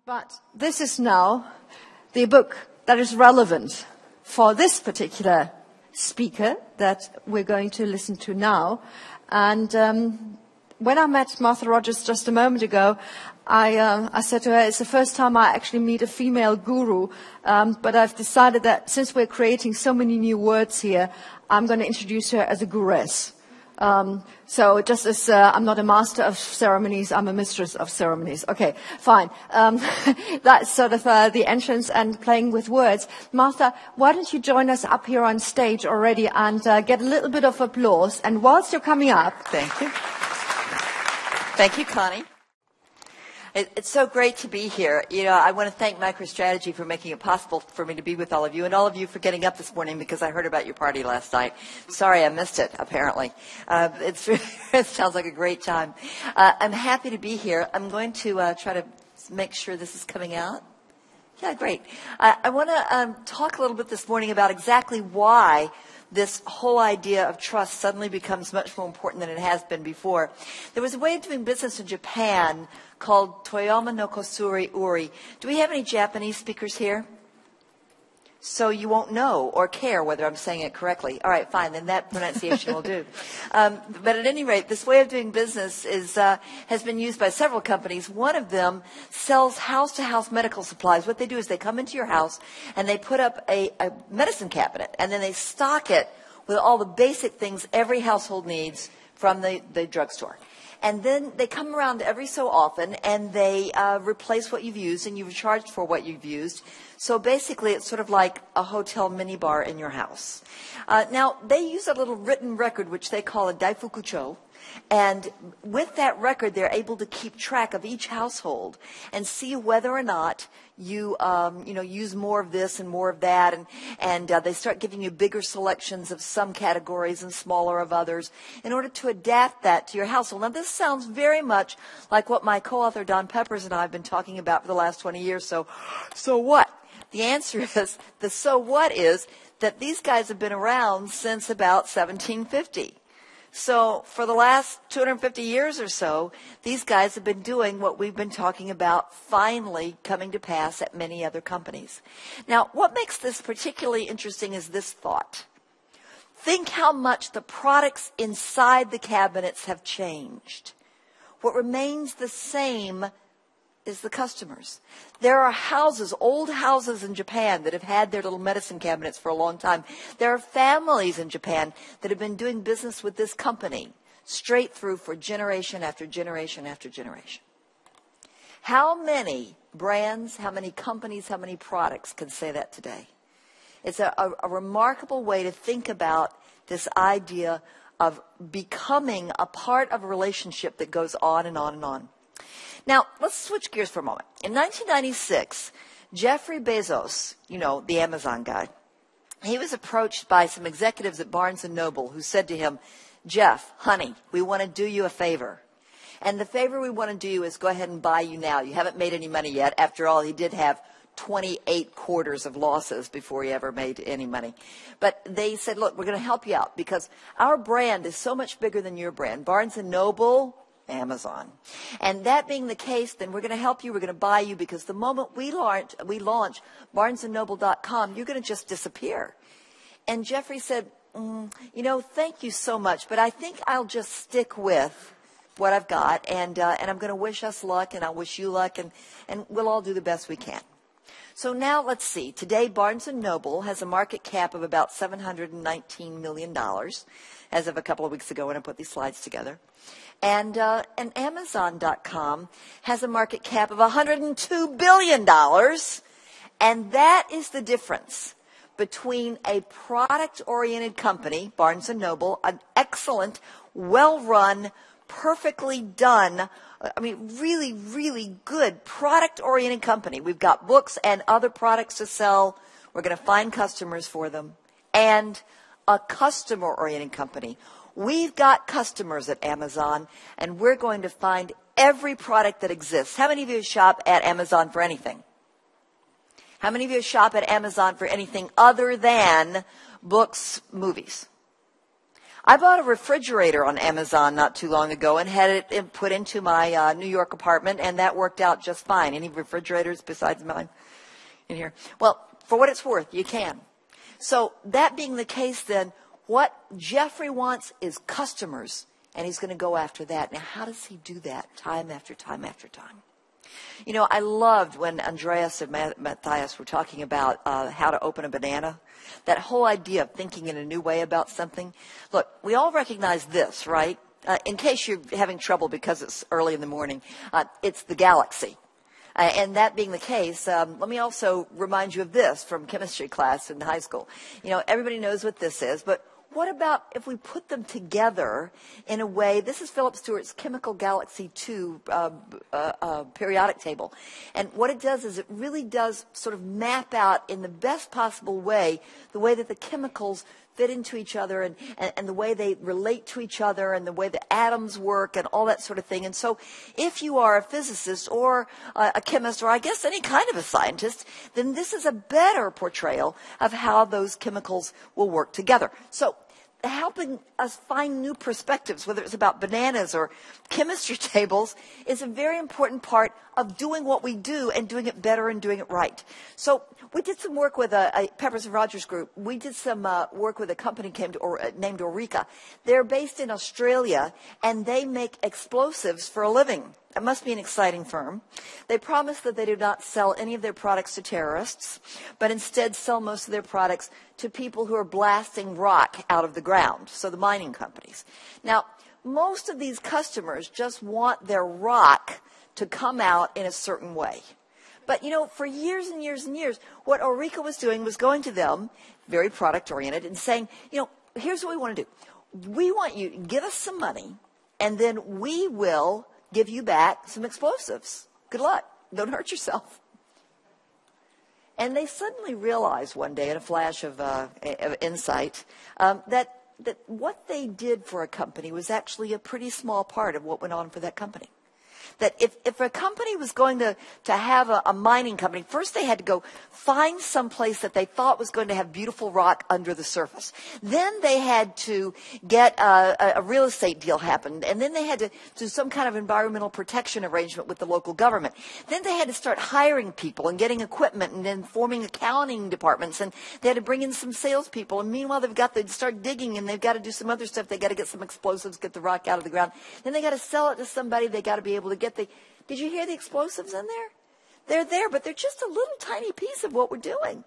But this is now the book that is relevant for this particular speaker that we're going to listen to now. And when I met Martha Rogers just a moment ago, I said to her, it's the first time I actually meet a female guru, but I've decided that since we're creating so many new words here, I'm going to introduce her as a gurus. So just as I'm not a master of ceremonies, I'm a mistress of ceremonies. Okay, fine. That's sort of the entrance and playing with words. Martha, why don't you join us up here on stage already and get a little bit of applause. And whilst you're coming up... Thank you. Thank you, Connie. It's so great to be here. You know, I want to thank MicroStrategy for making it possible for me to be with all of you, and all of you for getting up this morning because I heard about your party last night. Sorry I missed it, apparently. It sounds like a great time. I'm happy to be here. I'm going to try to make sure this is coming out. Yeah, great. I want to talk a little bit this morning about exactly why this whole idea of trust suddenly becomes much more important than it has been before. There was a way of doing business in Japan called Toyama no Kosuri Uri. Do we have any Japanese speakers here? So you won't know or care whether I'm saying it correctly. All right, fine, then that pronunciation will do. But at any rate, this way of doing business has been used by several companies. One of them sells house-to-house medical supplies. What they do is they come into your house and they put up a medicine cabinet, and then they stock it with all the basic things every household needs from the drugstore. And then they come around every so often and they replace what you've used, and you've charged for what you've used. So basically it's sort of like a hotel minibar in your house. Now they use a little written record which they call a daifukucho. And with that record, they're able to keep track of each household and see whether or not you use more of this and more of that. And they start giving you bigger selections of some categories and smaller of others in order to adapt that to your household. Now, this sounds very much like what my co-author Don Peppers and I have been talking about for the last 20 years. So what? The answer is, the so what is that these guys have been around since about 1750. So for the last 250 years or so, these guys have been doing what we've been talking about finally coming to pass at many other companies. Now, what makes this particularly interesting is this thought. Think how much the products inside the cabinets have changed. What remains the same is the customers. There are houses, old houses in Japan that have had their little medicine cabinets for a long time. There are families in Japan that have been doing business with this company straight through for generation after generation after generation. How many brands, how many companies, how many products can say that today? It's a remarkable way to think about this idea of becoming a part of a relationship that goes on and on and on. Now, let's switch gears for a moment. In 1996, Jeffrey Bezos, you know, the Amazon guy, he was approached by some executives at Barnes & Noble who said to him, Jeff, honey, we want to do you a favor. And the favor we want to do is go ahead and buy you now. You haven't made any money yet. After all, he did have 28 quarters of losses before he ever made any money. But they said, look, we're going to help you out because our brand is so much bigger than your brand. Barnes & Noble, Amazon. And that being the case, then we're going to help you. We're going to buy you because the moment we launch barnesandnoble.com, you're going to just disappear. And Jeffrey said, thank you so much, but I think I'll just stick with what I've got, and I'm going to wish us luck, and I'll wish you luck, and we'll all do the best we can. So now let's see. Today, Barnes & Noble has a market cap of about $719 million as of a couple of weeks ago when I put these slides together. And Amazon.com has a market cap of $102 billion. And that is the difference between a product-oriented company, Barnes & Noble, an excellent, well-run, perfectly done, really, really good product-oriented company. We've got books and other products to sell. We're going to find customers for them. And a customer-oriented company. We've got customers at Amazon, and we're going to find every product that exists. How many of you shop at Amazon for anything? How many of you shop at Amazon for anything other than books, movies? I bought a refrigerator on Amazon not too long ago and had it put into my New York apartment, and that worked out just fine. Any refrigerators besides mine in here? Well, for what it's worth, you can. So that being the case, then, what Jeffrey wants is customers, and he's going to go after that. Now, how does he do that time after time after time? You know, I loved when Andreas and Matthias were talking about how to open a banana. That whole idea of thinking in a new way about something. Look, we all recognize this, right? In case you're having trouble because it's early in the morning, it's the galaxy. And that being the case, let me also remind you of this from chemistry class in high school. You know, everybody knows what this is, but what about if we put them together in a way? This is Philip Stewart's Chemical Galaxy 2 periodic table. And what it does is it really does sort of map out in the best possible way the way that the chemicals fit into each other and the way they relate to each other and the way the atoms work and all that sort of thing. And so if you are a physicist or a chemist or I guess any kind of a scientist, then this is a better portrayal of how those chemicals will work together. So helping us find new perspectives, whether it's about bananas or chemistry tables, is a very important part of doing what we do and doing it better and doing it right. So we did some work with a Peppers and Rogers group. We did some work with a company named Orica. They're based in Australia, and they make explosives for a living. It must be an exciting firm. They promise that they do not sell any of their products to terrorists, but instead sell most of their products to people who are blasting rock out of the ground, so the mining companies. Now, most of these customers just want their rock to come out in a certain way. But, you know, for years and years and years, what Orica was doing was going to them, very product-oriented, and saying, you know, here's what we want to do. We want you to give us some money, and then we will give you back some explosives. Good luck. Don't hurt yourself. And they suddenly realized one day in a flash of insight that what they did for a company was actually a pretty small part of what went on for that company. That if a company was going to have a mining company, first they had to go find some place that they thought was going to have beautiful rock under the surface. Then they had to get a real estate deal happen. And then they had to do some kind of environmental protection arrangement with the local government. Then they had to start hiring people and getting equipment and then forming accounting departments. And they had to bring in some salespeople. And meanwhile, they've got to start digging and they've got to do some other stuff. They've got to get some explosives, get the rock out of the ground. Then they got to sell it to somebody. They got to be able to did you hear the explosives in there? They're there, but they're just a little tiny piece of what we're doing.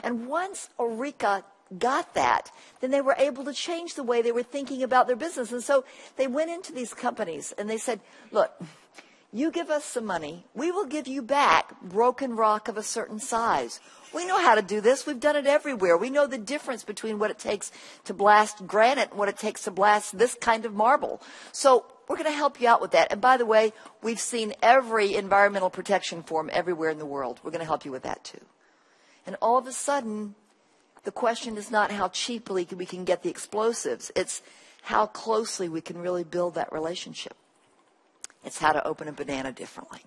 And once Orica got that, then they were able to change the way they were thinking about their business. And so they went into these companies and they said, look, you give us some money, we will give you back broken rock of a certain size. We know how to do this. We've done it everywhere. We know the difference between what it takes to blast granite and what it takes to blast this kind of marble. So we're going to help you out with that. And by the way, we've seen every environmental protection form everywhere in the world. We're going to help you with that too. And all of a sudden, the question is not how cheaply we can get the explosives. It's how closely we can really build that relationship. It's how to open a banana differently.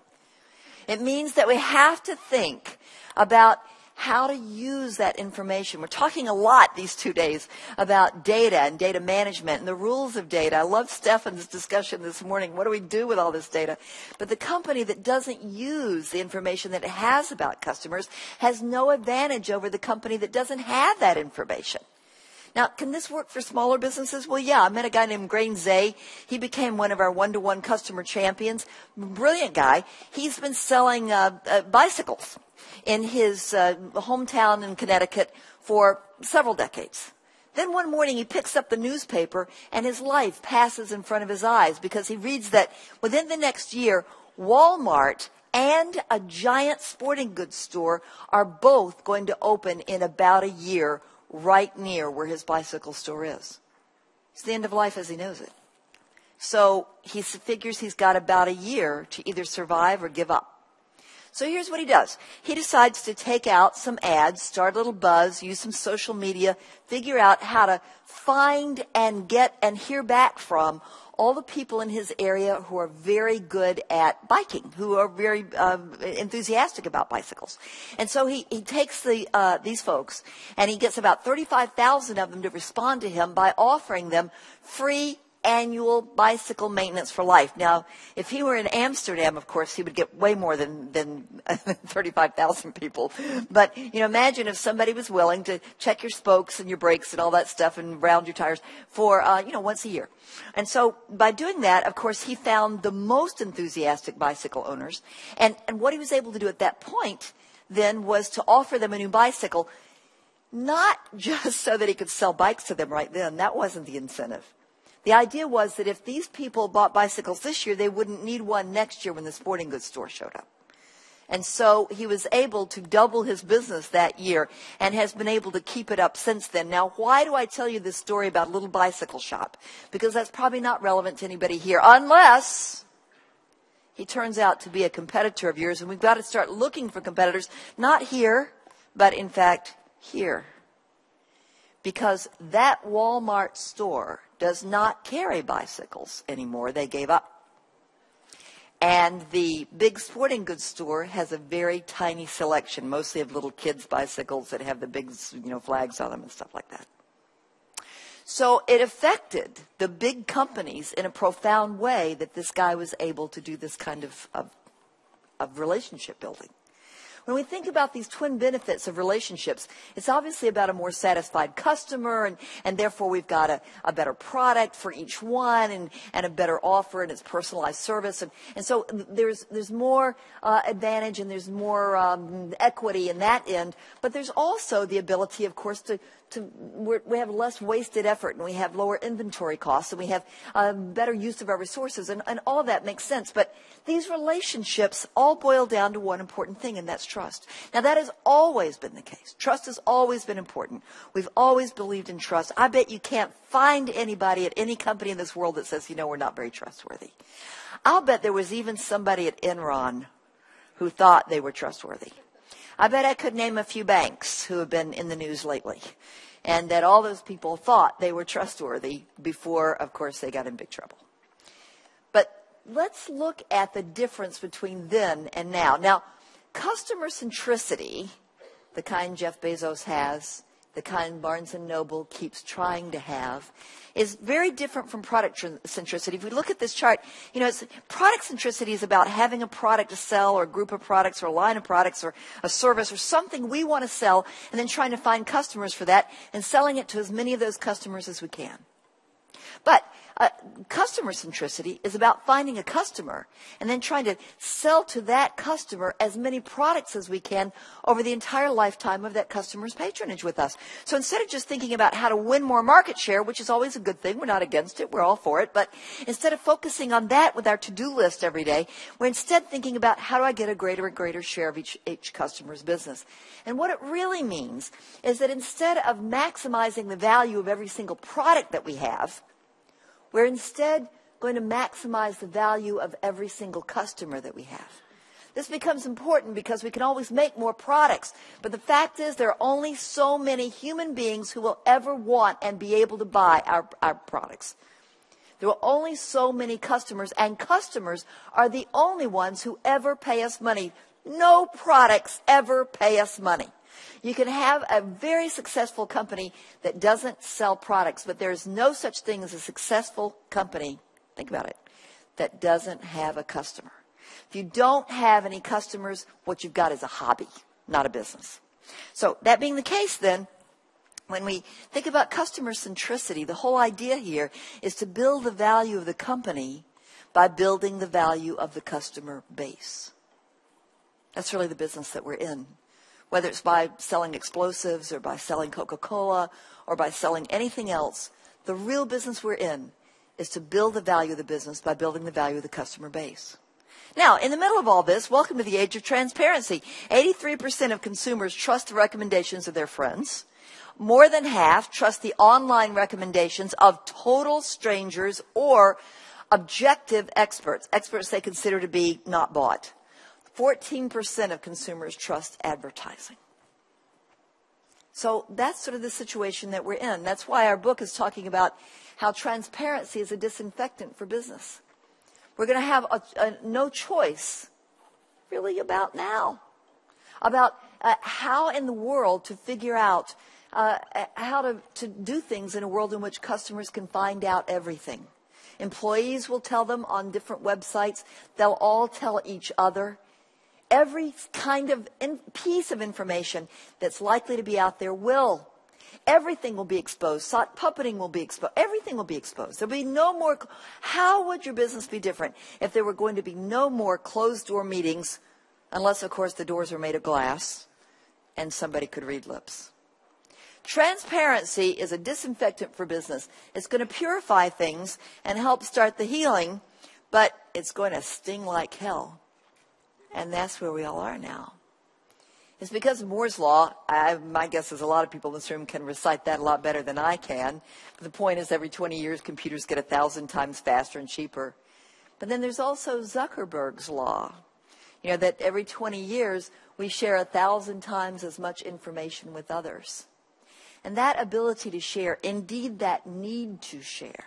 It means that we have to think about how to use that information. We're talking a lot these 2 days about data and data management and the rules of data. I love Stefan's discussion this morning. What do we do with all this data? But the company that doesn't use the information that it has about customers has no advantage over the company that doesn't have that information. Now, can this work for smaller businesses? Well, yeah. I met a guy named Grain Zay. He became one of our one-to-one customer champions. Brilliant guy. He's been selling bicycles in his hometown in Connecticut for several decades. Then one morning he picks up the newspaper and his life passes in front of his eyes because he reads that within the next year, Walmart and a giant sporting goods store are both going to open in about a year right near where his bicycle store is. It's the end of life as he knows it. So he figures he's got about a year to either survive or give up. So here's what he does. He decides to take out some ads, start a little buzz, use some social media, figure out how to find and get and hear back from all the people in his area who are very good at biking, who are very enthusiastic about bicycles. And so he takes these folks, and he gets about 35,000 of them to respond to him by offering them free annual bicycle maintenance for life. Now, if he were in Amsterdam, of course, he would get way more than 35,000 people. But, imagine if somebody was willing to check your spokes and your brakes and all that stuff and round your tires for, once a year. And so by doing that, of course, he found the most enthusiastic bicycle owners. And what he was able to do at that point then was to offer them a new bicycle, not just so that he could sell bikes to them right then. That wasn't the incentive. The idea was that if these people bought bicycles this year, they wouldn't need one next year when the sporting goods store showed up. And so he was able to double his business that year and has been able to keep it up since then. Now, why do I tell you this story about a little bicycle shop? Because that's probably not relevant to anybody here, unless he turns out to be a competitor of yours. And we've got to start looking for competitors, not here, but in fact here. Because that Walmart store does not carry bicycles anymore. They gave up. And the big sporting goods store has a very tiny selection, mostly of little kids' bicycles that have the big, flags on them and stuff like that. So it affected the big companies in a profound way that this guy was able to do this kind of relationship building. When we think about these twin benefits of relationships, it's obviously about a more satisfied customer, and therefore we've got a better product for each one and a better offer, and it's personalized service. And so there's more advantage and there's more equity in that end. But there's also the ability, of course, we have less wasted effort, and we have lower inventory costs, and we have better use of our resources, and all of that makes sense. But these relationships all boil down to one important thing, and that's trust. Now, that has always been the case. Trust has always been important. We've always believed in trust. I bet you can't find anybody at any company in this world that says, we're not very trustworthy. I'll bet there was even somebody at Enron who thought they were trustworthy. I bet I could name a few banks who have been in the news lately, and that all those people thought they were trustworthy before, of course, they got in big trouble. But let's look at the difference between then and now. Now, customer centricity, the kind Jeff Bezos has, the kind Barnes & Noble keeps trying to have, is very different from product centricity. If we look at this chart, product centricity is about having a product to sell, or a group of products, or a line of products, or a service, or something we want to sell, and then trying to find customers for that and selling it to as many of those customers as we can. But customer centricity is about finding a customer and then trying to sell to that customer as many products as we can over the entire lifetime of that customer's patronage with us. So instead of just thinking about how to win more market share, which is always a good thing, we're not against it, we're all for it, but instead of focusing on that with our to-do list every day, we're instead thinking about how do I get a greater and greater share of each customer's business. And what it really means is that instead of maximizing the value of every single product that we have, we're instead going to maximize the value of every single customer that we have. This becomes important because we can always make more products, but the fact is there are only so many human beings who will ever want and be able to buy our products. There are only so many customers, and customers are the only ones who ever pay us money. No products ever pay us money. You can have a very successful company that doesn't sell products, but there's no such thing as a successful company, think about it, that doesn't have a customer. If you don't have any customers, what you've got is a hobby, not a business. So that being the case then, when we think about customer centricity, the whole idea here is to build the value of the company by building the value of the customer base. That's really the business that we're in. Whether it's by selling explosives or by selling Coca-Cola or by selling anything else, the real business we're in is to build the value of the business by building the value of the customer base. Now, in the middle of all this, welcome to the age of transparency. 83% of consumers trust the recommendations of their friends. More than half trust the online recommendations of total strangers or objective experts, experts they consider to be not bought. 14% of consumers trust advertising. So that's sort of the situation that we're in. That's why our book is talking about how transparency is a disinfectant for business. We're going to have no choice really about now, about how in the world to figure out how to do things in a world in which customers can find out everything. Employees will tell them on different websites. They'll all tell each other. Every kind of piece of information that's likely to be out there will. Everything will be exposed. Sock puppeting will be exposed. Everything will be exposed. There'll be no more. How would your business be different if there were going to be no more closed-door meetings, unless, of course, the doors are made of glass and somebody could read lips? Transparency is a disinfectant for business. It's going to purify things and help start the healing, but it's going to sting like hell. And that's where we all are now. It's because of Moore's Law. My guess is a lot of people in this room can recite that a lot better than I can. But the point is every 20 years, computers get 1,000 times faster and cheaper. But then there's also Zuckerberg's Law. You know, that every 20 years, we share 1,000 times as much information with others. And that ability to share, indeed that need to share,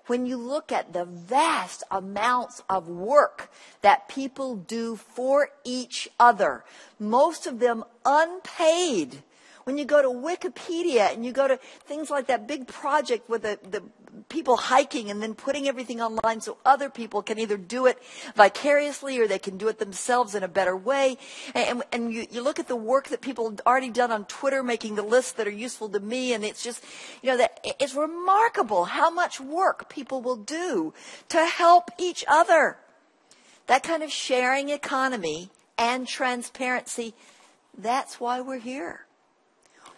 when you look at the vast amounts of work that people do for each other, most of them unpaid. When you go to Wikipedia and you go to things like that big project with the people hiking and then putting everything online so other people can either do it vicariously or they can do it themselves in a better way. And you look at the work that people have already done on Twitter, making the lists that are useful to me, and it's just, you know, that it's remarkable how much work people will do to help each other. That kind of sharing economy and transparency, that's why we're here.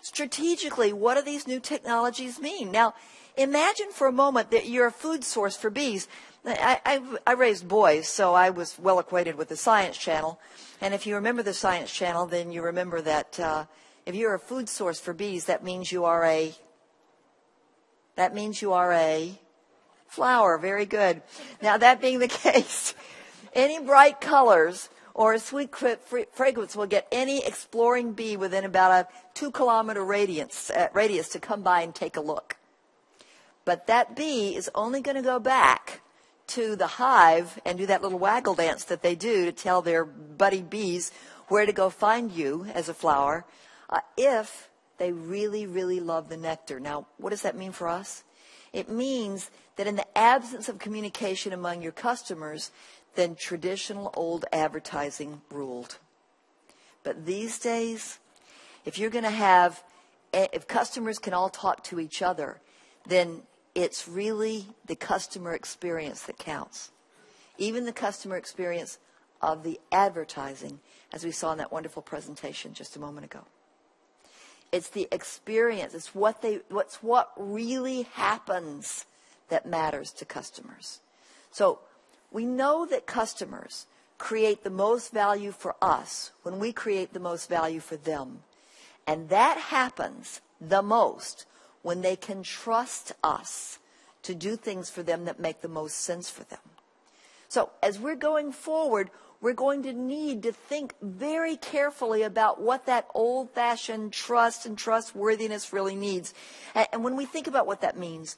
Strategically, what do these new technologies mean? Now, imagine for a moment that you're a food source for bees. I raised boys, so I was well acquainted with the Science Channel. And if you remember the Science Channel, then you remember that if you're a food source for bees, that means you are a flower. Very good. Now, that being the case, any bright colors or a sweet fragrance will get any exploring bee within about a 2-kilometer radius to come by and take a look. But that bee is only going to go back to the hive and do that little waggle dance that they do to tell their buddy bees where to go find you as a flower if they really, really love the nectar. Now, what does that mean for us? It means that in the absence of communication among your customers, then traditional old advertising ruled. But these days, if customers can all talk to each other, then it's really the customer experience that counts. Even the customer experience of the advertising, as we saw in that wonderful presentation just a moment ago. It's the experience, it's what really happens that matters to customers. So we know that customers create the most value for us when we create the most value for them. And that happens the most when they can trust us to do things for them that make the most sense for them. So as we're going forward, we're going to need to think very carefully about what that old-fashioned trust and trustworthiness really needs. And when we think about what that means,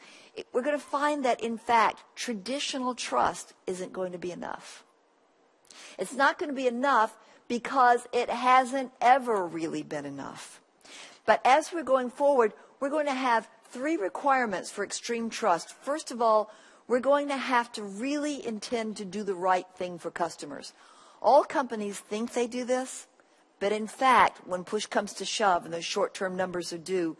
we're going to find that, in fact, traditional trust isn't going to be enough. It's not going to be enough because it hasn't ever really been enough. But as we're going forward, we're going to have 3 requirements for extreme trust. First of all, we're going to have to really intend to do the right thing for customers. All companies think they do this, but in fact, when push comes to shove and those short-term numbers are due,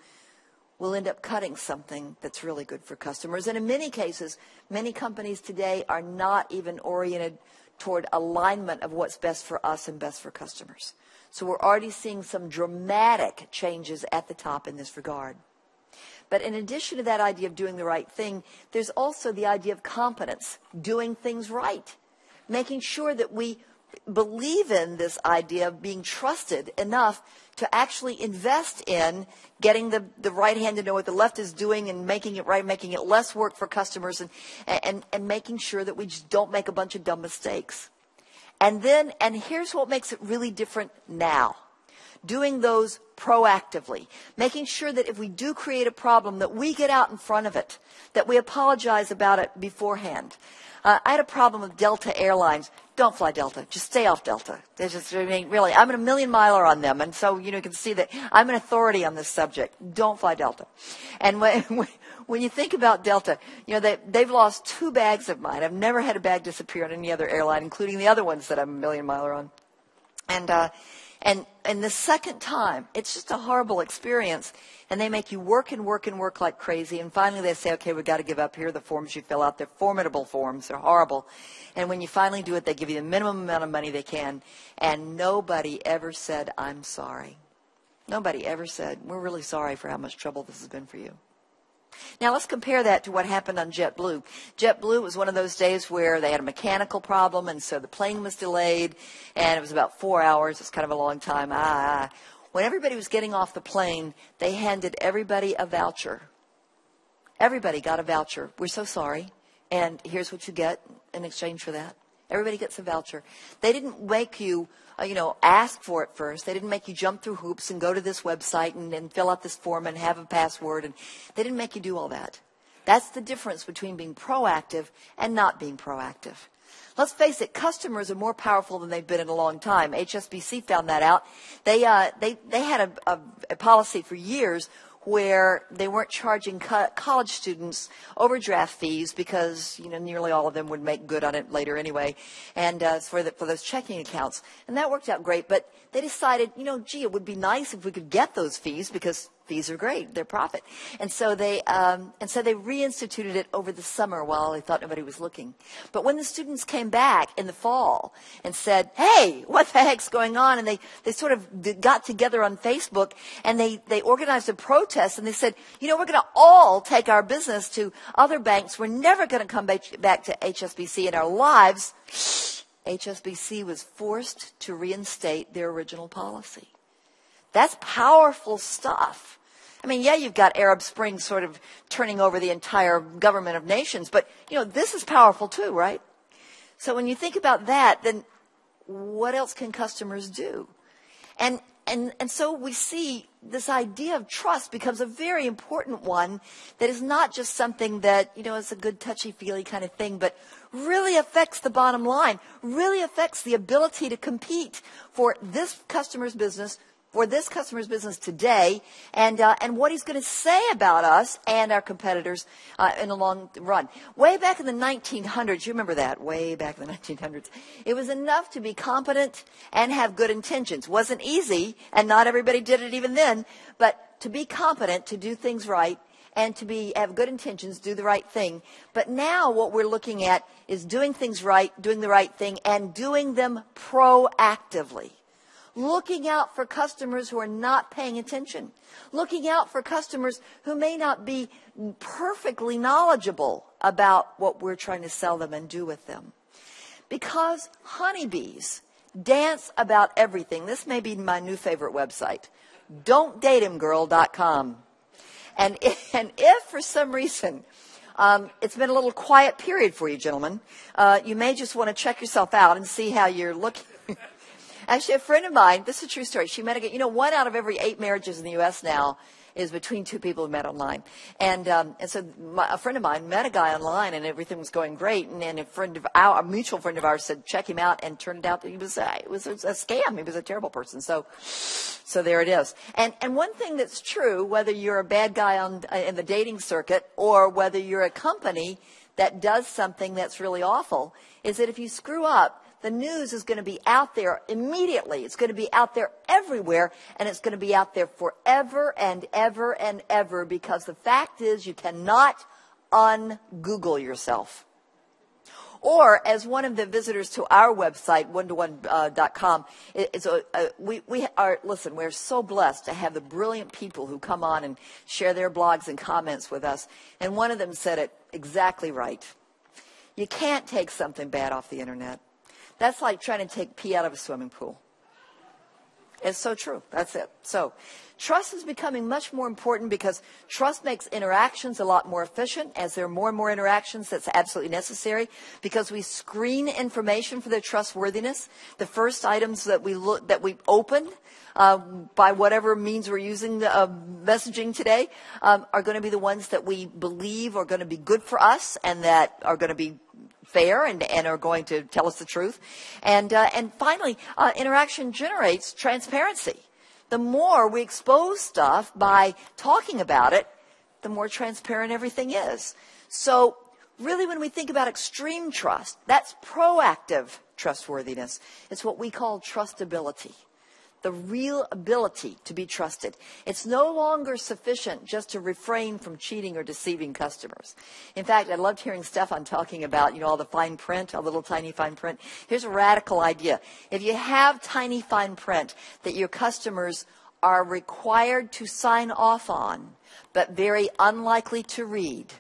we'll end up cutting something that's really good for customers. And in many cases, many companies today are not even oriented toward alignment of what's best for us and best for customers. So we're already seeing some dramatic changes at the top in this regard. But in addition to that idea of doing the right thing, there's also the idea of competence, doing things right, making sure that we believe in this idea of being trusted enough to actually invest in getting the right hand to know what the left is doing and making it right, making it less work for customers, and making sure that we just don't make a bunch of dumb mistakes. And here's what makes it really different now. Doing those proactively, making sure that if we do create a problem, that we get out in front of it, that we apologize about it beforehand. I had a problem with Delta Airlines. Don't fly Delta. Just stay off Delta. There's just, I mean, really, I'm a million miler on them. And so, you can see that I'm an authority on this subject. Don't fly Delta. And when you think about Delta, they've lost 2 bags of mine. I've never had a bag disappear on any other airline, including the other ones that I'm a million miler on. And the second time, it's just a horrible experience. And they make you work and work and work like crazy. And finally they say, okay, we've got to give up. Here are the forms you fill out. They're formidable forms. They're horrible. And when you finally do it, they give you the minimum amount of money they can. And nobody ever said, I'm sorry. Nobody ever said, we're really sorry for how much trouble this has been for you. Now, let's compare that to what happened on JetBlue. JetBlue was one of those days where they had a mechanical problem, and so the plane was delayed, and it was about 4 hours. It's kind of a long time. When everybody was getting off the plane, they handed everybody a voucher. Everybody got a voucher. We're so sorry, and here's what you get in exchange for that. Everybody gets a voucher. They didn't make you, ask for it first. They didn't make you jump through hoops and go to this website and fill out this form and have a password. And they didn't make you do all that. That's the difference between being proactive and not being proactive. Let's face it, customers are more powerful than they've been in a long time. HSBC found that out. They had a policy for years where they weren't charging college students overdraft fees because, nearly all of them would make good on it later anyway, and for those checking accounts. And that worked out great, but they decided, it would be nice if we could get those fees because fees are great, they're profit. And so they reinstituted it over the summer while they thought nobody was looking. But when the students came back in the fall and said, hey, what the heck's going on? And they sort of got together on Facebook and they organized a protest and they said, we're going to all take our business to other banks. We're never going to come back to HSBC in our lives. HSBC was forced to reinstate their original policy. That's powerful stuff. I mean, yeah, you've got Arab Spring sort of turning over the entire government of nations, but, this is powerful too, right? So when you think about that, then what else can customers do? And so we see this idea of trust becomes a very important one that is not just something that, is a good touchy-feely kind of thing, but really affects the bottom line, really affects the ability to compete for this customer's business today, and what he's going to say about us and our competitors in the long run. Way back in the 1900s, you remember that? Way back in the 1900s, it was enough to be competent and have good intentions. Wasn't easy, and not everybody did it even then. But to be competent, to do things right, and to have good intentions, do the right thing. But now what we're looking at is doing things right, doing the right thing, and doing them proactively. Looking out for customers who are not paying attention. Looking out for customers who may not be perfectly knowledgeable about what we're trying to sell them and do with them. Because honeybees dance about everything. This may be my new favorite website. Don'tDateHimGirl.com. And if for some reason it's been a little quiet period for you, gentlemen, you may just want to check yourself out and see how you're looking. Actually, a friend of mine, this is a true story, she met a guy, 1 out of every 8 marriages in the U.S. now is between 2 people who met online. And so a friend of mine met a guy online and everything was going great. And then a mutual friend of ours said, check him out, and turned out that it was a scam. He was a terrible person. So there it is. And one thing that's true, whether you're a bad guy in the dating circuit or whether you're a company that does something that's really awful, is that if you screw up, the news is going to be out there immediately. It's going to be out there everywhere, and it's going to be out there forever and ever and ever, because the fact is you cannot un-Google yourself. Or, as one of the visitors to our website, one-to-one.com, we're so blessed to have the brilliant people who come on and share their blogs and comments with us. And one of them said it exactly right. You can't take something bad off the internet. That's like trying to take pee out of a swimming pool. It's so true. That's it. So trust is becoming much more important because trust makes interactions a lot more efficient. As there are more and more interactions, that's absolutely necessary because we screen information for their trustworthiness. The first items that we open by whatever means we're using messaging today are going to be the ones that we believe are going to be good for us and that are going to be fair and are going to tell us the truth. And finally, interaction generates transparency. The more we expose stuff by talking about it, the more transparent everything is. So really, when we think about extreme trust, that's proactive trustworthiness. It's what we call trustability. The real ability to be trusted. It's no longer sufficient just to refrain from cheating or deceiving customers. In fact, I loved hearing Stefan talking about, all the fine print, a little tiny fine print. Here's a radical idea. If you have tiny fine print that your customers are required to sign off on, but very unlikely to read,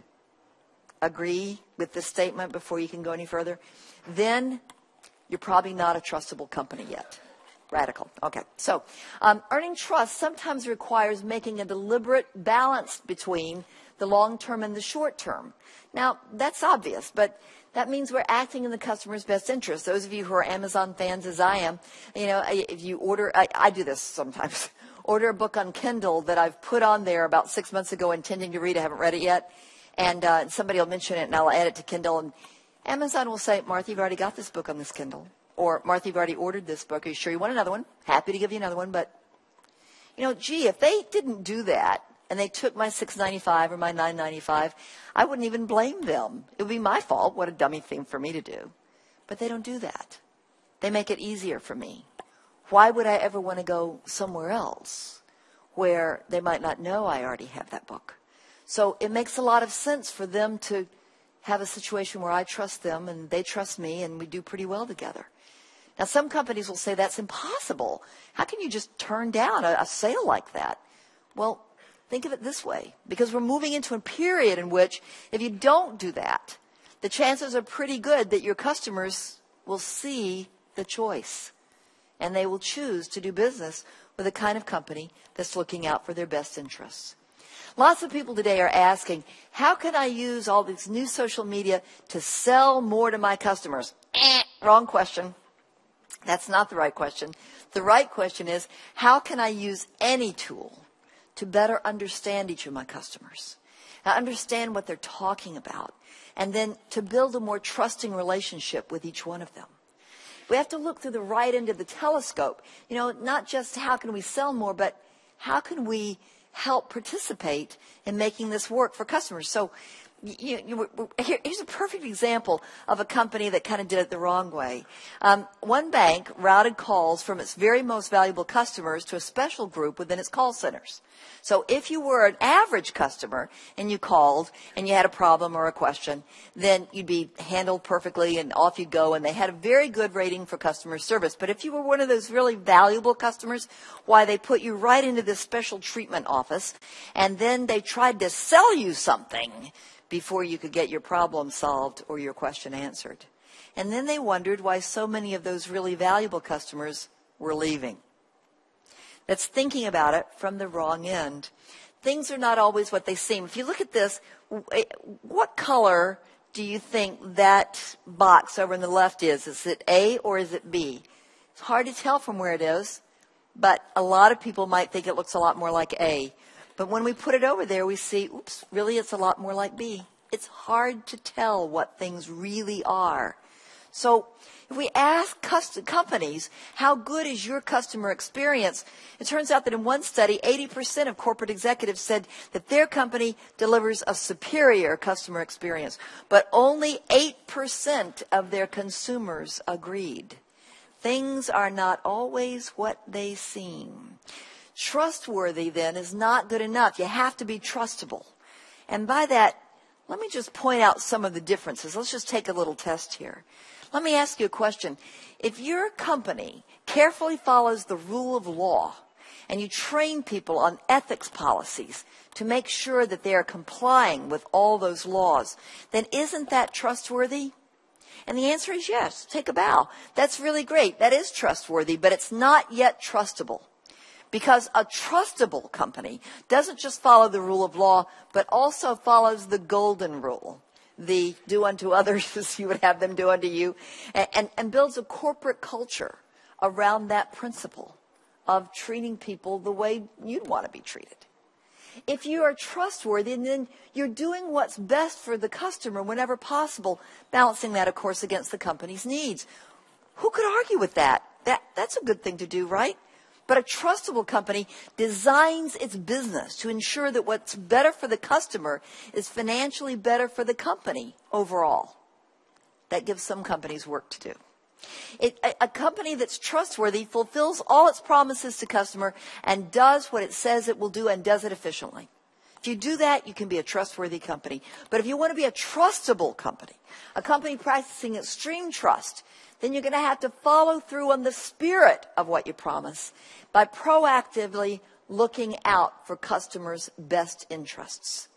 agree with this statement before you can go any further, then you're probably not a trustable company yet. Radical. Okay. So earning trust sometimes requires making a deliberate balance between the long term and the short term. Now, that's obvious, but that means we're acting in the customer's best interest. Those of you who are Amazon fans, as I am, if you order, I do this sometimes, order a book on Kindle that I've put on there about 6 months ago intending to read. I haven't read it yet. And somebody will mention it and I'll add it to Kindle. And Amazon will say, Martha, you've already got this book on this Kindle. Or, Martha, you've already ordered this book. Are you sure you want another one? Happy to give you another one. But, if they didn't do that and they took my $6.95 or my $9.95, I wouldn't even blame them. It would be my fault. What a dummy thing for me to do. But they don't do that. They make it easier for me. Why would I ever want to go somewhere else where they might not know I already have that book? So it makes a lot of sense for them to have a situation where I trust them and they trust me and we do pretty well together. Now, some companies will say that's impossible. How can you just turn down a sale like that? Well, think of it this way, because we're moving into a period in which if you don't do that, the chances are pretty good that your customers will see the choice and they will choose to do business with a kind of company that's looking out for their best interests. Lots of people today are asking, how can I use all this new social media to sell more to my customers? Wrong question. That's not the right question. The right question is, how can I use any tool to better understand each of my customers? Now, understand what they're talking about, and then to build a more trusting relationship with each one of them. We have to look through the right end of the telescope. Not just how can we sell more, but how can we help participate in making this work for customers? So here's a perfect example of a company that kind of did it the wrong way. One bank routed calls from its very most valuable customers to a special group within its call centers. So if you were an average customer and you called and you had a problem or a question, then you'd be handled perfectly and off you go. And they had a very good rating for customer service. But if you were one of those really valuable customers, why, they put you right into this special treatment office and then they tried to sell you something before you could get your problem solved or your question answered. And then they wondered why so many of those really valuable customers were leaving. That's thinking about it from the wrong end. Things are not always what they seem. If you look at this, what color do you think that box over on the left is? Is it A or is it B? It's hard to tell from where it is, but a lot of people might think it looks a lot more like A. But when we put it over there, we see, oops, really it's a lot more like B. It's hard to tell what things really are. So if we ask companies, how good is your customer experience? It turns out that in one study, 80% of corporate executives said that their company delivers a superior customer experience. But only 8% of their consumers agreed. Things are not always what they seem. Trustworthy, then, is not good enough. You have to be trustable. And by that, let me just point out some of the differences. Let's just take a little test here. Let me ask you a question. If your company carefully follows the rule of law and you train people on ethics policies to make sure that they are complying with all those laws, then isn't that trustworthy? And the answer is yes. Take a bow. That's really great. That is trustworthy, but it's not yet trustable. Because a trustable company doesn't just follow the rule of law, but also follows the golden rule. The do unto others as you would have them do unto you. And builds a corporate culture around that principle of treating people the way you'd want to be treated. If you are trustworthy, then you're doing what's best for the customer whenever possible, balancing that, of course, against the company's needs. Who could argue with that? That's a good thing to do, right? But a trustable company designs its business to ensure that what's better for the customer is financially better for the company overall. That gives some companies work to do. A company that's trustworthy fulfills all its promises to customer and does what it says it will do and does it efficiently. If you do that, you can be a trustworthy company. But if you want to be a trustable company, a company practicing extreme trust, then you're going to have to follow through on the spirit of what you promise by proactively looking out for customers' best interests.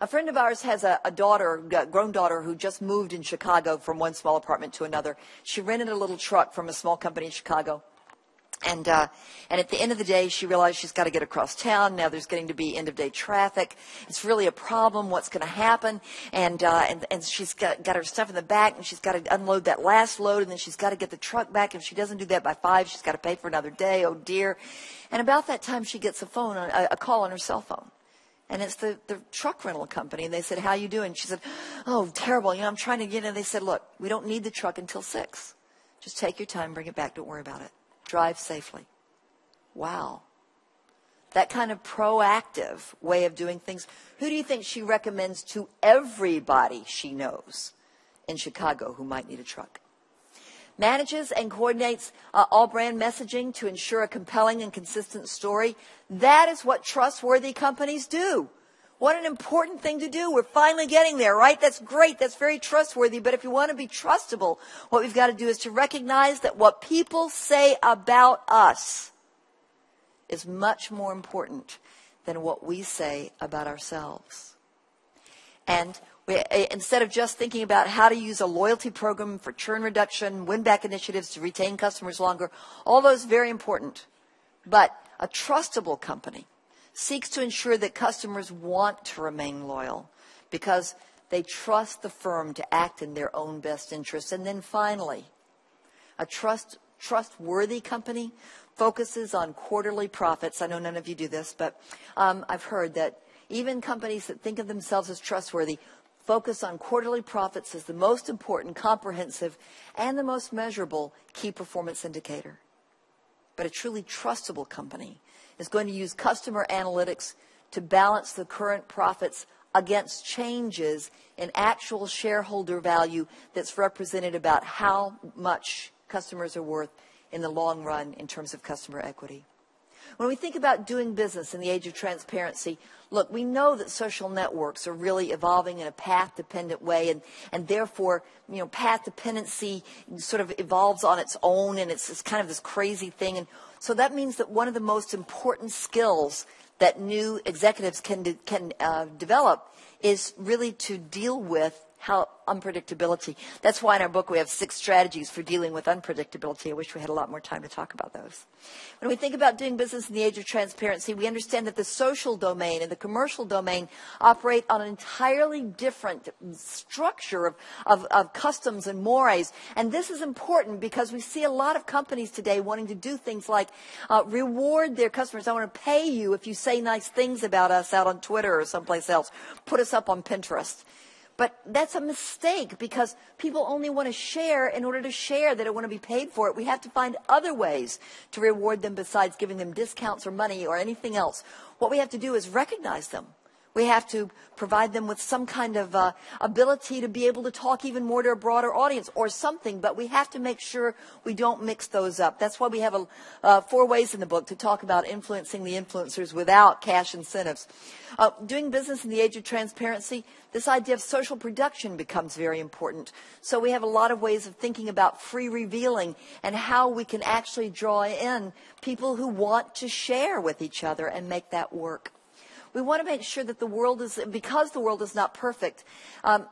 A friend of ours has a grown daughter who just moved in Chicago from one small apartment to another. She rented a little truck from a small company in Chicago. And at the end of the day, she realized she's got to get across town. Now there's getting to be end-of-day traffic. It's really a problem. What's going to happen? And she's got her stuff in the back, and she's got to unload that last load, and then she's got to get the truck back. If she doesn't do that by 5, she's got to pay for another day. Oh, dear. And about that time, she gets a call on her cell phone. And it's the truck rental company. And they said, how you doing? She said, oh, terrible. I'm trying to get in. They said, look, we don't need the truck until 6. Just take your time, bring it back. Don't worry about it. Drive safely. Wow. That kind of proactive way of doing things. Who do you think she recommends to everybody she knows in Chicago who might need a truck? Manages and coordinates all brand messaging to ensure a compelling and consistent story. That is what trustworthy companies do. What an important thing to do. We're finally getting there, right? That's great. That's very trustworthy. But if you want to be trustable, what we've got to do is to recognize that what people say about us is much more important than what we say about ourselves. And instead of just thinking about how to use a loyalty program for churn reduction, win-back initiatives to retain customers longer, all those very important. But a trustable company seeks to ensure that customers want to remain loyal because they trust the firm to act in their own best interest. And then finally, a trustworthy company focuses on quarterly profits. I know none of you do this, but I've heard that even companies that think of themselves as trustworthy focus on quarterly profits as the most important, comprehensive, and the most measurable key performance indicator. But a truly trustable company is going to use customer analytics to balance the current profits against changes in actual shareholder value that's represented about how much customers are worth in the long run in terms of customer equity. When we think about doing business in the age of transparency, look, we know that social networks are really evolving in a path-dependent way, and therefore, path dependency sort of evolves on its own, and it's kind of this crazy thing. And so that means that one of the most important skills that new executives can develop is really to deal with how unpredictability. That's why in our book we have 6 strategies for dealing with unpredictability. I wish we had a lot more time to talk about those. When we think about doing business in the age of transparency, we understand that the social domain and the commercial domain operate on an entirely different structure of customs and mores. And this is important because we see a lot of companies today wanting to do things like reward their customers. I want to pay you if you say nice things about us out on Twitter or someplace else. Put us up on Pinterest. But that's a mistake because people only want to share in order to share. They don't want to be paid for it. We have to find other ways to reward them besides giving them discounts or money or anything else. What we have to do is recognize them. We have to provide them with some kind of ability to be able to talk even more to a broader audience or something, but we have to make sure we don't mix those up. That's why we have 4 ways in the book to talk about influencing the influencers without cash incentives. Doing business in the age of transparency, this idea of social production becomes very important. So we have a lot of ways of thinking about free revealing and how we can actually draw in people who want to share with each other and make that work. We want to make sure that the world is, because the world is not perfect,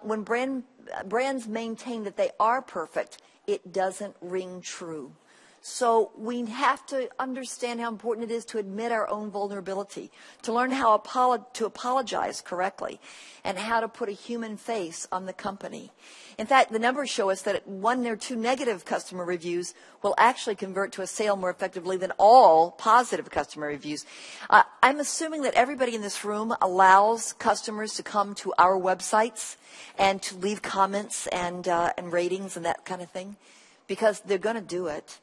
when brands maintain that they are perfect, it doesn't ring true. So we have to understand how important it is to admit our own vulnerability, to learn how to apologize correctly, and how to put a human face on the company. In fact, the numbers show us that 1 or 2 negative customer reviews will actually convert to a sale more effectively than all positive customer reviews. I'm assuming that everybody in this room allows customers to come to our websites and to leave comments and ratings and that kind of thing, because they're going to do it.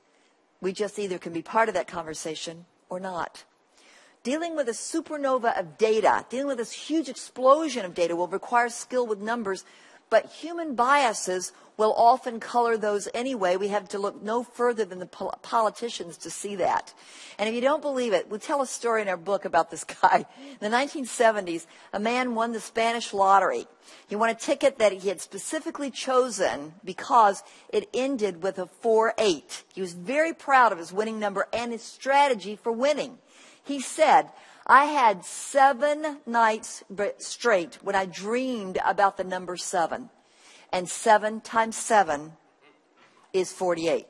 We just either can be part of that conversation or not. Dealing with a supernova of data, dealing with this huge explosion of data will require skill with numbers, but human biases will often color those anyway. We have to look no further than the politicians to see that. And if you don't believe it, we tell a story in our book about this guy. In the 1970s, a man won the Spanish lottery. He won a ticket that he had specifically chosen because it ended with a 4-8. He was very proud of his winning number and his strategy for winning. He said, I had 7 nights straight when I dreamed about the number 7. And 7 times 7 is 48.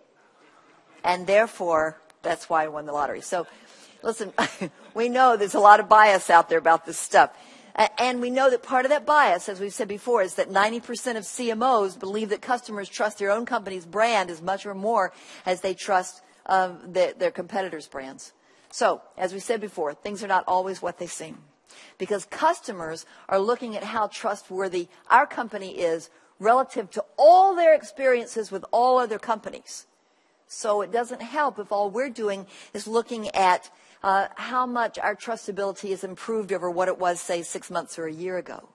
And therefore, that's why I won the lottery. So, listen, we know there's a lot of bias out there about this stuff. And we know that part of that bias, as we've said before, is that 90% of CMOs believe that customers trust their own company's brand as much or more as they trust their competitors' brands. So, as we said before, things are not always what they seem. Because customers are looking at how trustworthy our company is relative to all their experiences with all other companies. So it doesn't help if all we're doing is looking at how much our trustability is improved over what it was, say, 6 months or a year ago.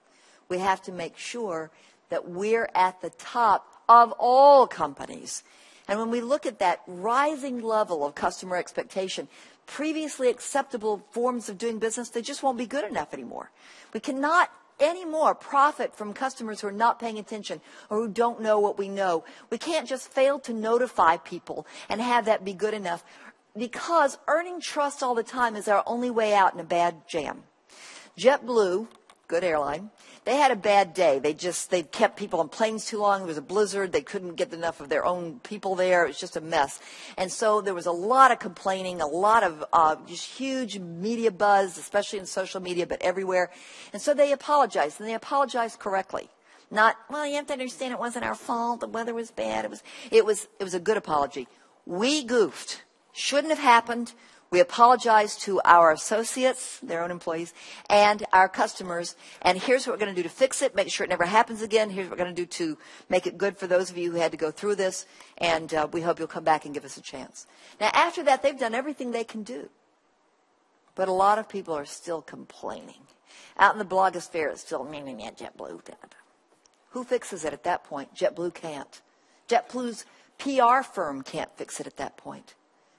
We have to make sure that we're at the top of all companies. And when we look at that rising level of customer expectation, previously acceptable forms of doing business, they just won't be good enough anymore. We cannot anymore profit from customers who are not paying attention or who don't know what we know. We can't just fail to notify people and have that be good enough, because earning trust all the time is our only way out in a bad jam. JetBlue, good airline, they had a bad day. They kept people on planes too long. There was a blizzard. They couldn't get enough of their own people there. It was just a mess. And so there was a lot of complaining, a lot of just huge media buzz, especially in social media, but everywhere. And so they apologized, and they apologized correctly. Not, well, you have to understand it wasn't our fault. The weather was bad. It was a good apology. We goofed. Shouldn't have happened. We apologize to our associates, their own employees, and our customers. And here's what we're going to do to fix it, make sure it never happens again. Here's what we're going to do to make it good for those of you who had to go through this. And we hope you'll come back and give us a chance. Now, after that, they've done everything they can do. But a lot of people are still complaining. Out in the blogosphere, it's still, yeah, JetBlue. Who fixes it at that point? JetBlue can't. JetBlue's PR firm can't fix it at that point.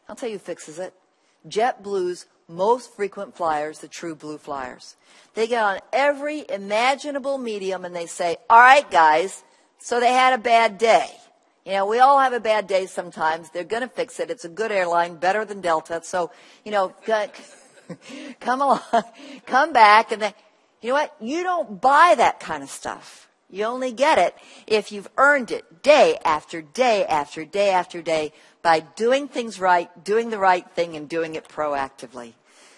I'll tell you who fixes it. JetBlue's most frequent flyers, the True Blue Flyers. They get on every imaginable medium and they say, all right, guys, so they had a bad day. You know, we all have a bad day sometimes. They're going to fix it. It's a good airline, better than Delta. So, you know, come along, come back. And then, you know what? You don't buy that kind of stuff. You only get it if you've earned it day after day after day after day by doing things right, doing the right thing, and doing it proactively.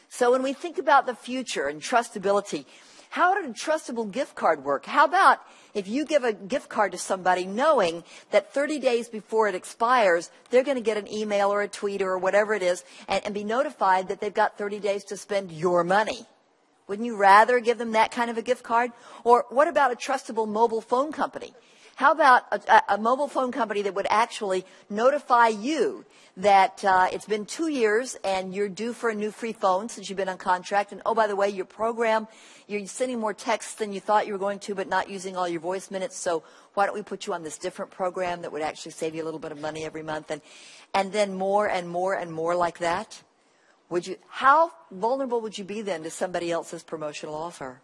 So when we think about the future and trustability, how did a trustable gift card work? How about if you give a gift card to somebody knowing that 30 days before it expires, they're going to get an email or a tweet or whatever it is and be notified that they've got 30 days to spend your money? Wouldn't you rather give them that kind of a gift card? Or what about a trustable mobile phone company? How about a mobile phone company that would actually notify you that it's been 2 years and you're due for a new free phone since you've been on contract, and oh, by the way, your program, you're sending more texts than you thought you were going to, but not using all your voice minutes, so why don't we put you on this different program that would actually save you a little bit of money every month, and then more and more and more like that? How vulnerable would you be then to somebody else's promotional offer?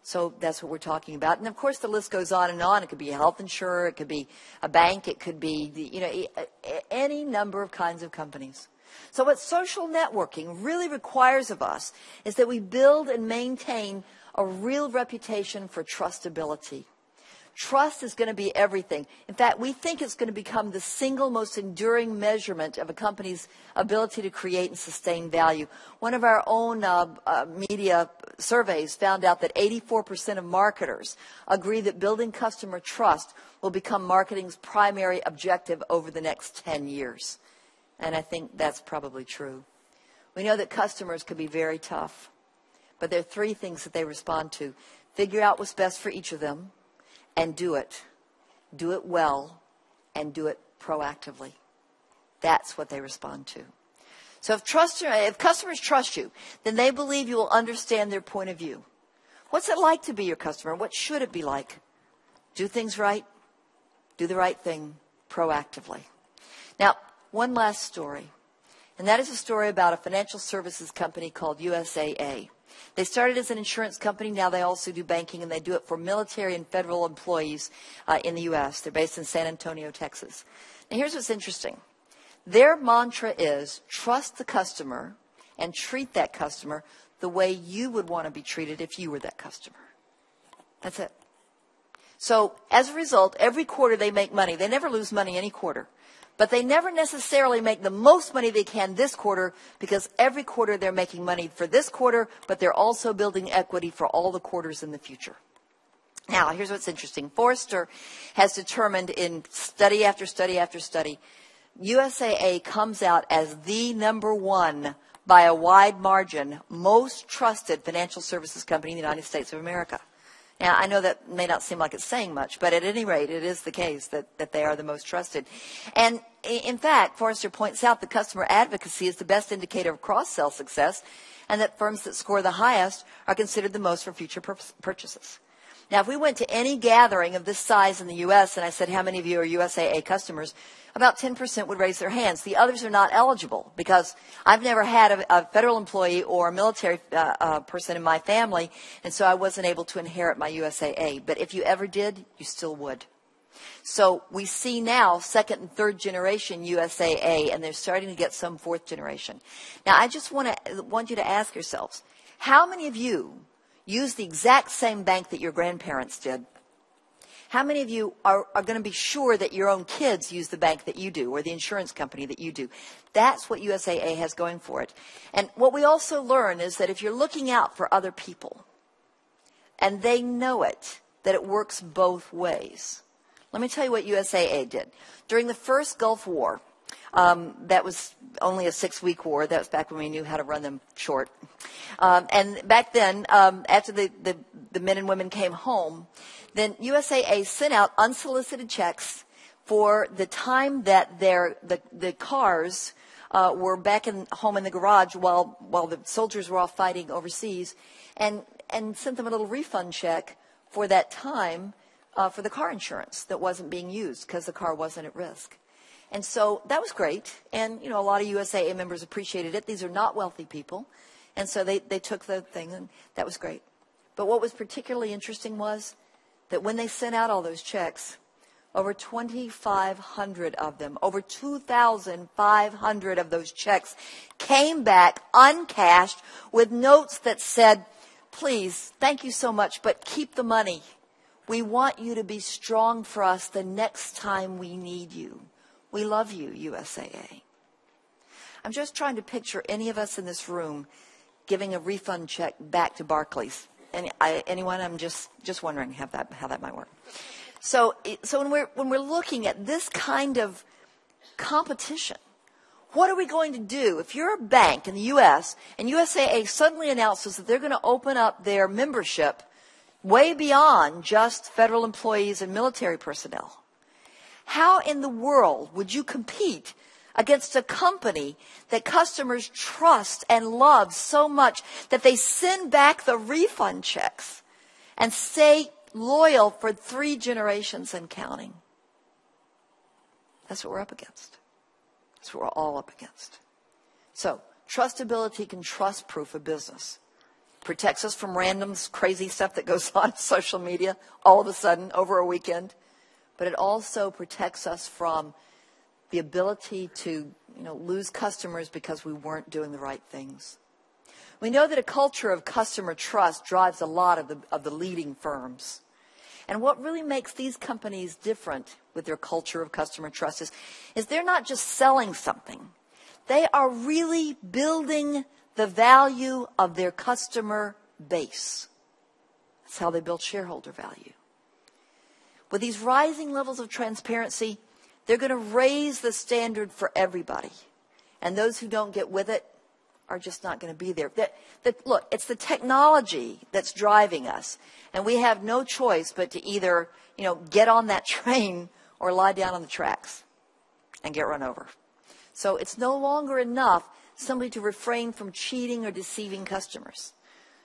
So that's what we're talking about. And, of course, the list goes on and on. It could be a health insurer. It could be a bank. It could be, any number of kinds of companies. So what social networking really requires of us is that we build and maintain a real reputation for trustability. Trust is going to be everything. In fact, we think it's going to become the single most enduring measurement of a company's ability to create and sustain value. One of our own media surveys found out that 84% of marketers agree that building customer trust will become marketing's primary objective over the next 10 years. And I think that's probably true. We know that customers can be very tough, but there are three things that they respond to. Figure out what's best for each of them, and do it. Do it well, and do it proactively. That's what they respond to. So if customers trust you, then they believe you will understand their point of view. What's it like to be your customer? What should it be like? Do things right. Do the right thing proactively. Now, one last story, and that is a story about a financial services company called USAA. They started as an insurance company. Now they also do banking, and they do it for military and federal employees in the U.S. They're based in San Antonio, Texas. Now here's what's interesting. Their mantra is trust the customer and treat that customer the way you would want to be treated if you were that customer. That's it. So as a result, every quarter they make money. They never lose money any quarter. But they never necessarily make the most money they can this quarter, because every quarter they're making money for this quarter, but they're also building equity for all the quarters in the future. Now, here's what's interesting. Forrester has determined in study after study after study, USAA comes out as the #1 by a wide margin most trusted financial services company in the United States of America. Now, I know that may not seem like it's saying much, but at any rate, it is the case that they are the most trusted. And in fact, Forrester points out that customer advocacy is the best indicator of cross-sell success, and that firms that score the highest are considered the most for future purchases. Now, if we went to any gathering of this size in the U.S. and I said, how many of you are USAA customers, about 10% would raise their hands. The others are not eligible because I've never had a federal employee or a military person in my family, and so I wasn't able to inherit my USAA. But if you ever did, you still would. So we see now second and third generation USAA, and they're starting to get some fourth generation. Now, I just want you to ask yourselves, how many of you use the exact same bank that your grandparents did? How many of you are going to be sure that your own kids use the bank that you do or the insurance company that you do? That's what USAA has going for it. And what we also learn is that if you're looking out for other people and they know it, that it works both ways. Let me tell you what USAA did. During the first Gulf War, that was only a 6-week war. That was back when we knew how to run them short. And back then, after the men and women came home, then USAA sent out unsolicited checks for the time that the cars were back home in the garage while the soldiers were off fighting overseas, and sent them a little refund check for that time for the car insurance that wasn't being used because the car wasn't at risk. And so that was great. And, a lot of USAA members appreciated it. These are not wealthy people. And so they took the thing, and that was great. But what was particularly interesting was that when they sent out all those checks, over 2,500 of them, over 2,500 of those checks came back uncashed with notes that said, please, thank you so much, but keep the money. We want you to be strong for us the next time we need you. We love you, USAA. I'm just trying to picture any of us in this room giving a refund check back to Barclays. Anyone? I'm just wondering how that might work. So when we're looking at this kind of competition, what are we going to do if you're a bank in the U.S. and USAA suddenly announces that they're going to open up their membership way beyond just federal employees and military personnel? How in the world would you compete against a company that customers trust and love so much that they send back the refund checks and stay loyal for 3 generations and counting? That's what we're up against. That's what we're all up against. So, trustability can trust-proof a business. Protects us from random crazy stuff that goes on social media all of a sudden over a weekend. But it also protects us from the ability to lose customers because we weren't doing the right things. We know that a culture of customer trust drives a lot of the leading firms. And what really makes these companies different with their culture of customer trust is they're not just selling something. They are really building the value of their customer base. That's how they build shareholder value. With these rising levels of transparency, they're going to raise the standard for everybody. And those who don't get with it are just not going to be there. Look, it's the technology that's driving us. And we have no choice but to either, get on that train or lie down on the tracks and get run over. So it's no longer enough simply to refrain from cheating or deceiving customers.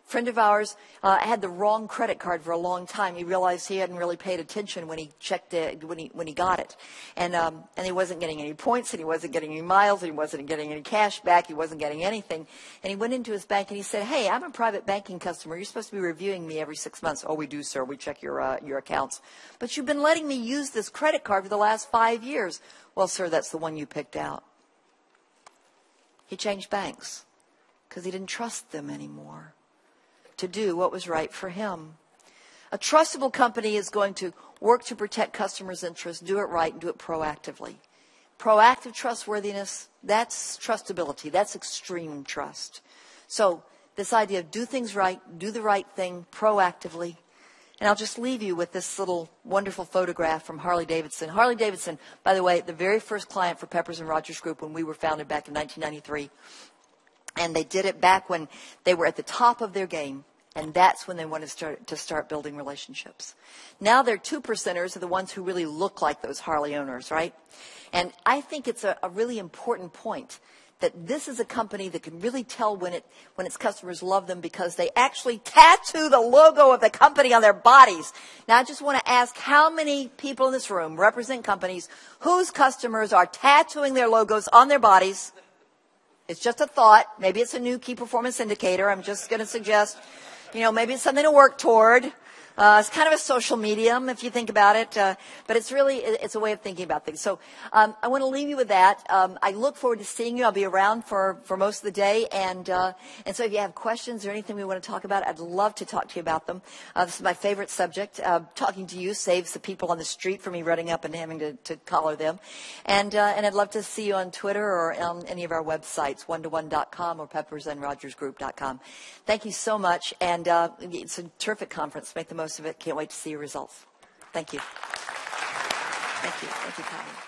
A friend of ours had the wrong credit card for a long time. He realized he hadn't really paid attention when he checked it, when he got it, and he wasn't getting any points, and he wasn't getting any miles, and he wasn't getting any cash back. He wasn't getting anything, and he went into his bank and he said, "Hey, I'm a private banking customer. You're supposed to be reviewing me every 6 months." "Oh, we do, sir. We check your accounts." "But you've been letting me use this credit card for the last 5 years." "Well, sir, that's the one you picked out." He changed banks because he didn't trust them anymore to do what was right for him. A trustable company is going to work to protect customers' interests, do it right, and do it proactively. Proactive trustworthiness, that's trustability. That's extreme trust. So this idea of do things right, do the right thing proactively. And I'll just leave you with this little wonderful photograph from Harley-Davidson. Harley-Davidson, by the way, the very first client for Peppers & Rogers Group when we were founded back in 1993. And they did it back when they were at the top of their game. And that's when they wanted to start building relationships. Now their 2%ers are the ones who really look like those Harley owners, right? And I think it's a really important point that this is a company that can really tell when its customers love them because they actually tattoo the logo of the company on their bodies. Now I just want to ask how many people in this room represent companies whose customers are tattooing their logos on their bodies? It's just a thought. Maybe it's a new key performance indicator. I'm just going to suggest, maybe it's something to work toward. It's kind of a social medium if you think about it, but it's a way of thinking about things. So I want to leave you with that. I look forward to seeing you. I'll be around for most of the day, and so if you have questions or anything we want to talk about, I'd love to talk to you about them. This is my favorite subject. Talking to you saves the people on the street from me running up and having to collar them, and I'd love to see you on Twitter or on any of our websites, one-to-one.com or peppersandrogersgroup.com. Thank you so much, and it's a terrific conference. Make the most of it. Can't wait to see your results. Thank you. Thank you. Thank you, Connie.